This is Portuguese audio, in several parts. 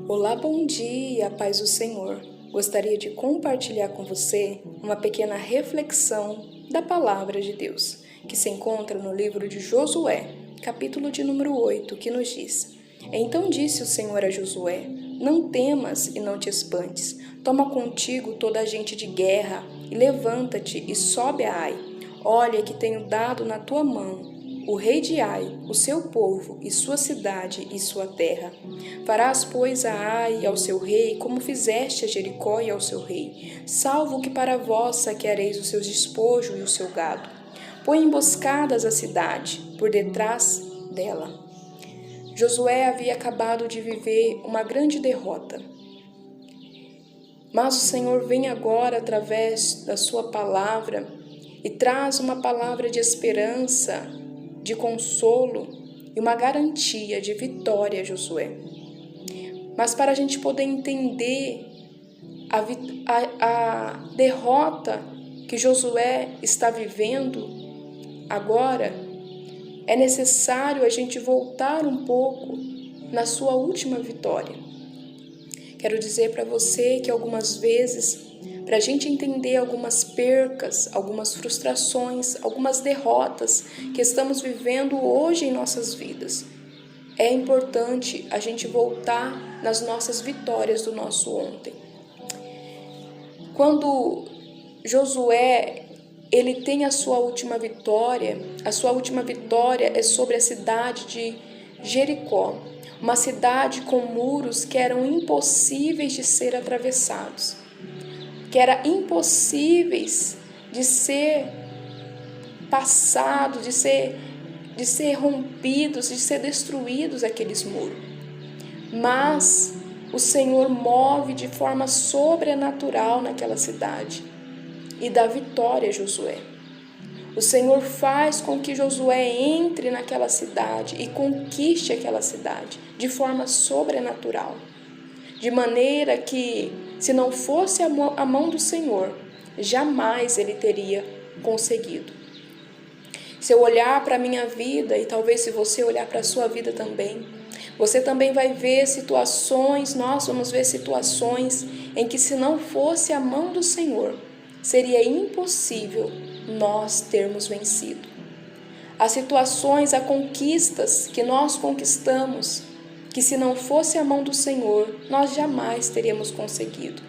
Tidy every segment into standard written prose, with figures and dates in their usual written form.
Olá, bom dia, paz do Senhor. Gostaria de compartilhar com você uma pequena reflexão da Palavra de Deus, que se encontra no livro de Josué, capítulo de número 8, que nos diz: Então disse o Senhor a Josué: Não temas e não te espantes. Toma contigo toda a gente de guerra e levanta-te e sobe a Ai. Olha que tenho dado na tua mão o rei de Ai, o seu povo, e sua cidade e sua terra. Farás, pois, a Ai e ao seu rei, como fizeste a Jericó e ao seu rei, salvo que para vós saqueareis o seu despojo e o seu gado. Põe emboscadas a cidade, por detrás dela. Josué havia acabado de viver uma grande derrota. Mas o Senhor vem agora através da sua palavra e traz uma palavra de esperança, de consolo e uma garantia de vitória a Josué. Mas para a gente poder entender a derrota que Josué está vivendo agora, é necessário a gente voltar um pouco na sua última vitória. Quero dizer para você que algumas vezes, para a gente entender algumas percas, algumas frustrações, algumas derrotas que estamos vivendo hoje em nossas vidas, é importante a gente voltar nas nossas vitórias do nosso ontem. Quando Josué ele tem a sua última vitória é sobre a cidade de Jericó, uma cidade com muros que eram impossíveis de ser atravessados, que eram impossíveis de ser passados, de ser rompidos, de ser destruídos aqueles muros. Mas o Senhor move de forma sobrenatural naquela cidade e dá vitória a Josué. O Senhor faz com que Josué entre naquela cidade e conquiste aquela cidade de forma sobrenatural. De maneira que, se não fosse a mão do Senhor, jamais ele teria conseguido. Se eu olhar para a minha vida, e talvez se você olhar para a sua vida também, você também vai ver situações, nós vamos ver situações em que, se não fosse a mão do Senhor, seria impossível nós termos vencido. Há situações, há conquistas que nós conquistamos, que se não fosse a mão do Senhor, nós jamais teríamos conseguido.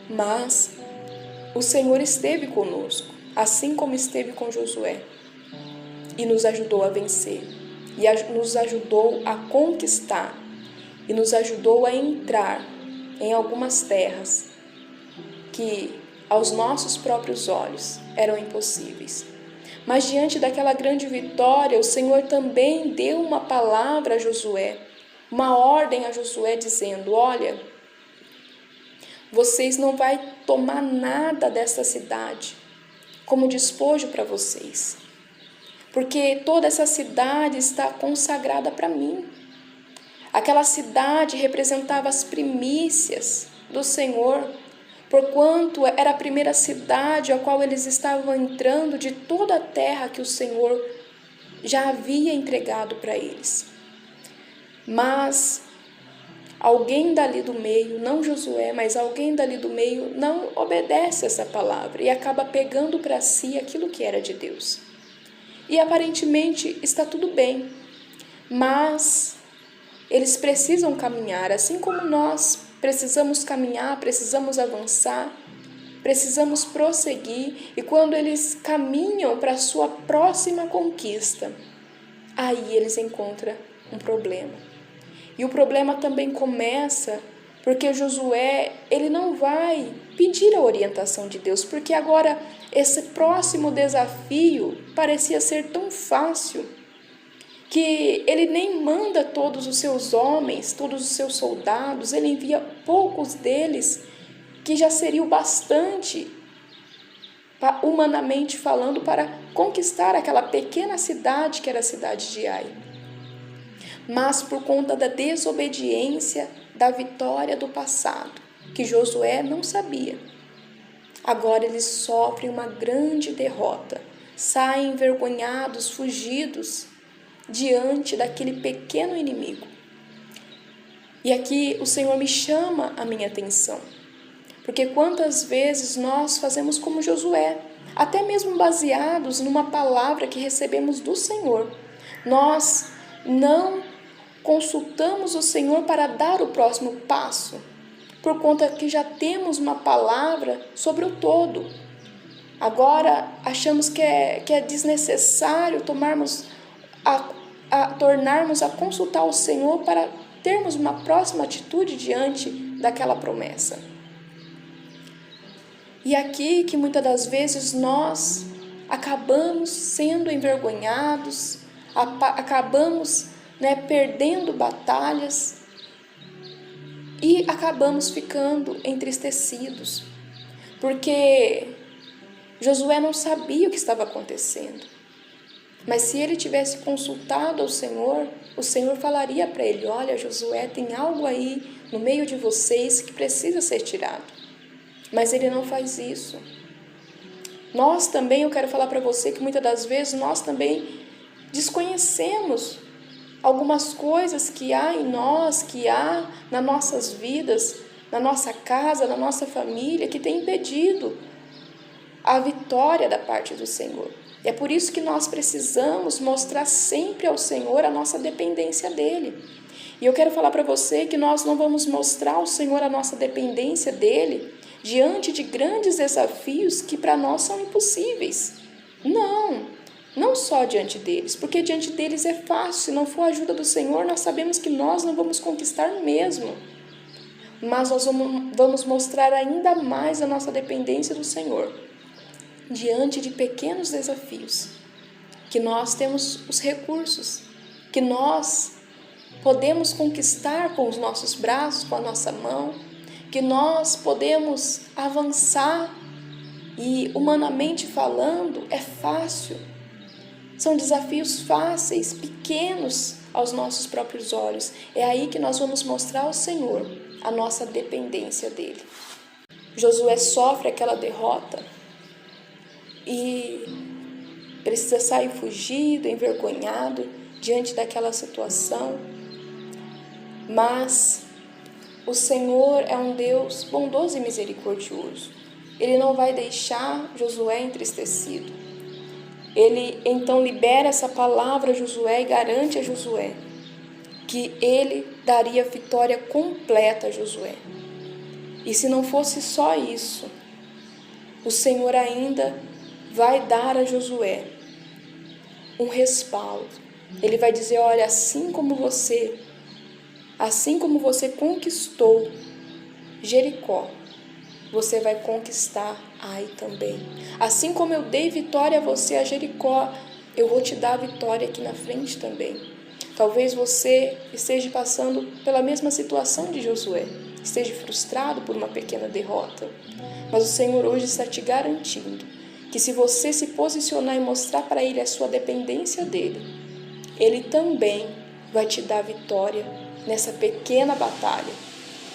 Mas o Senhor esteve conosco, assim como esteve com Josué, e nos ajudou a vencer, e nos ajudou a conquistar, e nos ajudou a entrar em algumas terras que aos nossos próprios olhos eram impossíveis. Mas diante daquela grande vitória, o Senhor também deu uma palavra a Josué, uma ordem a Josué dizendo: olha, vocês não vão tomar nada dessa cidade como despojo para vocês, porque toda essa cidade está consagrada para mim. Aquela cidade representava as primícias do Senhor, porquanto era a primeira cidade a qual eles estavam entrando de toda a terra que o Senhor já havia entregado para eles. Mas alguém dali do meio, não Josué, mas alguém dali do meio não obedece essa palavra e acaba pegando para si aquilo que era de Deus. E aparentemente está tudo bem, mas eles precisam caminhar, assim como nós precisamos caminhar, precisamos avançar, precisamos prosseguir. E quando eles caminham para a sua próxima conquista, aí eles encontram um problema. E o problema também começa porque Josué, ele não vai pedir a orientação de Deus, porque agora esse próximo desafio parecia ser tão fácil que ele nem manda todos os seus homens, todos os seus soldados, ele envia poucos deles, que já seria o bastante, humanamente falando, para conquistar aquela pequena cidade que era a cidade de Ai. Mas por conta da desobediência, da vitória do passado, que Josué não sabia, agora eles sofrem uma grande derrota, saem envergonhados, fugidos, diante daquele pequeno inimigo. E aqui o Senhor me chama a minha atenção, porque quantas vezes nós fazemos como Josué, até mesmo baseados numa palavra que recebemos do Senhor, nós não consultamos o Senhor para dar o próximo passo, por conta que já temos uma palavra sobre o todo. Agora achamos que é desnecessário tornarmos a consultar o Senhor para termos uma próxima atitude diante daquela promessa. E aqui que muitas das vezes nós acabamos sendo envergonhados, acabamos perdendo batalhas e acabamos ficando entristecidos, porque Josué não sabia o que estava acontecendo. Mas se ele tivesse consultado ao Senhor, o Senhor falaria para ele: olha, Josué, tem algo aí no meio de vocês que precisa ser tirado. Mas ele não faz isso. Nós também, eu quero falar para você que muitas das vezes nós também desconhecemos algumas coisas que há em nós, que há nas nossas vidas, na nossa casa, na nossa família, que tem impedido a vitória da parte do Senhor. E é por isso que nós precisamos mostrar sempre ao Senhor a nossa dependência dEle. E eu quero falar para você que nós não vamos mostrar ao Senhor a nossa dependência dEle diante de grandes desafios que para nós são impossíveis. Não só diante deles, porque diante deles é fácil. Se não for a ajuda do Senhor, nós sabemos que nós não vamos conquistar mesmo. Mas nós vamos mostrar ainda mais a nossa dependência do Senhor diante de pequenos desafios, que nós temos os recursos, que nós podemos conquistar com os nossos braços, com a nossa mão, que nós podemos avançar e, humanamente falando, é fácil. São desafios fáceis, pequenos aos nossos próprios olhos. É aí que nós vamos mostrar ao Senhor a nossa dependência dEle. Josué sofre aquela derrota e precisa sair fugido, envergonhado diante daquela situação. Mas o Senhor é um Deus bondoso e misericordioso. Ele não vai deixar Josué entristecido. Ele então libera essa palavra a Josué e garante a Josué que ele daria vitória completa a Josué. E se não fosse só isso, o Senhor ainda vai dar a Josué um respaldo. Ele vai dizer: olha, assim como você conquistou Jericó, você vai conquistar Ai também. Assim como eu dei vitória a você a Jericó, eu vou te dar a vitória aqui na frente também. Talvez você esteja passando pela mesma situação de Josué, esteja frustrado por uma pequena derrota, mas o Senhor hoje está te garantindo que se você se posicionar e mostrar para Ele a sua dependência dEle, Ele também vai te dar vitória nessa pequena batalha.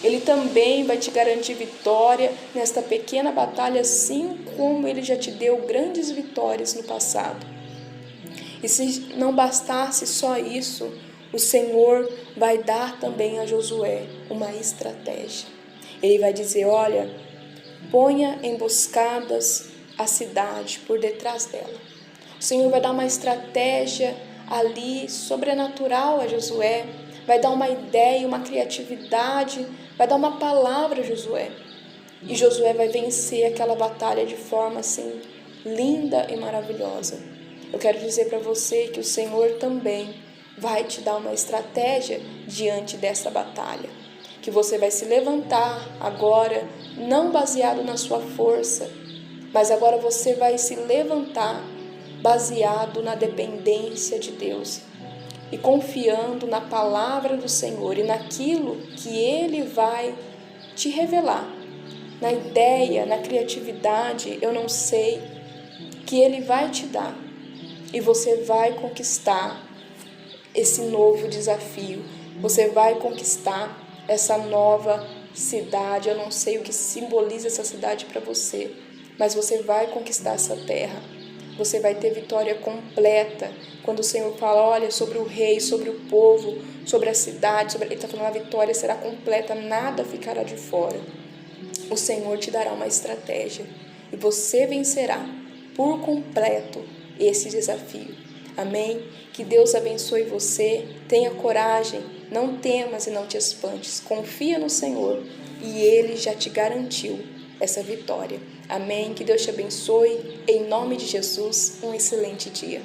Ele também vai te garantir vitória nesta pequena batalha, assim como Ele já te deu grandes vitórias no passado. E se não bastasse só isso, o Senhor vai dar também a Josué uma estratégia. Ele vai dizer: olha, ponha emboscadas a cidade por detrás dela. O Senhor vai dar uma estratégia ali sobrenatural a Josué, vai dar uma ideia, uma criatividade, vai dar uma palavra a Josué. E Josué vai vencer aquela batalha de forma assim linda e maravilhosa. Eu quero dizer para você que o Senhor também vai te dar uma estratégia diante dessa batalha. Que você vai se levantar agora, não baseado na sua força, mas agora você vai se levantar baseado na dependência de Deus e confiando na palavra do Senhor e naquilo que Ele vai te revelar, na ideia, na criatividade, eu não sei, que Ele vai te dar. E você vai conquistar esse novo desafio, você vai conquistar essa nova cidade. Eu não sei o que simboliza essa cidade para você, mas você vai conquistar essa terra. você vai ter vitória completa. Quando o Senhor fala, olha, sobre o rei, sobre o povo, sobre a cidade, Ele está falando, a vitória será completa, nada ficará de fora. O Senhor te dará uma estratégia e você vencerá por completo esse desafio. Amém? Que Deus abençoe você, tenha coragem, não temas e não te espantes, confia no Senhor e Ele já te garantiu essa vitória. Amém? Que Deus te abençoe, em nome de Jesus, um excelente dia.